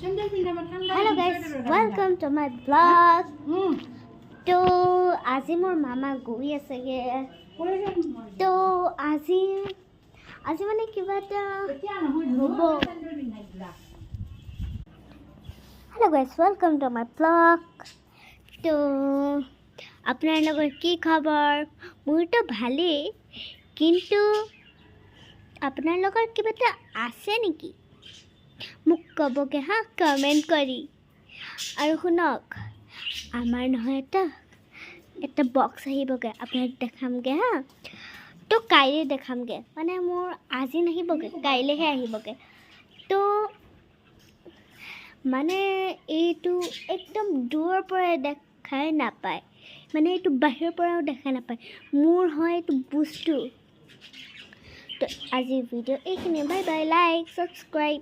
Hello guys, welcome to my vlog. তো আজি মোৰ মামা গৈ আছেগে তো আজি মানে কিবা এটা হ'ব Hello guys, welcome to my vlog. তো আপোনাৰ লগৰ কি খবৰ মোৰতো ভালেই কিন্তু আপোনাৰ লগৰ কিবা এটা আছে নেকি মোক ক'বগে হা কমেণ্ট কৰি আৰু শুনক আমাৰ নহয় এটা বক্স আহিবগে আপোনাক দেখামগে হা তো কাইলৈ দেখামগে মানে মোৰ আজি নাহিবগে কাইলৈহে আহিবগে তো মানে এইটো একদম দূৰৰ পৰা দেখাই নাপায় মানে এইটো বাহিৰৰ পৰাও দেখা নাপায় মোৰ হয় এইটো বস্তু তো আজি ভিডিঅ' এইখিনি বাই বাই লাইক সাবস্ক্ৰাইব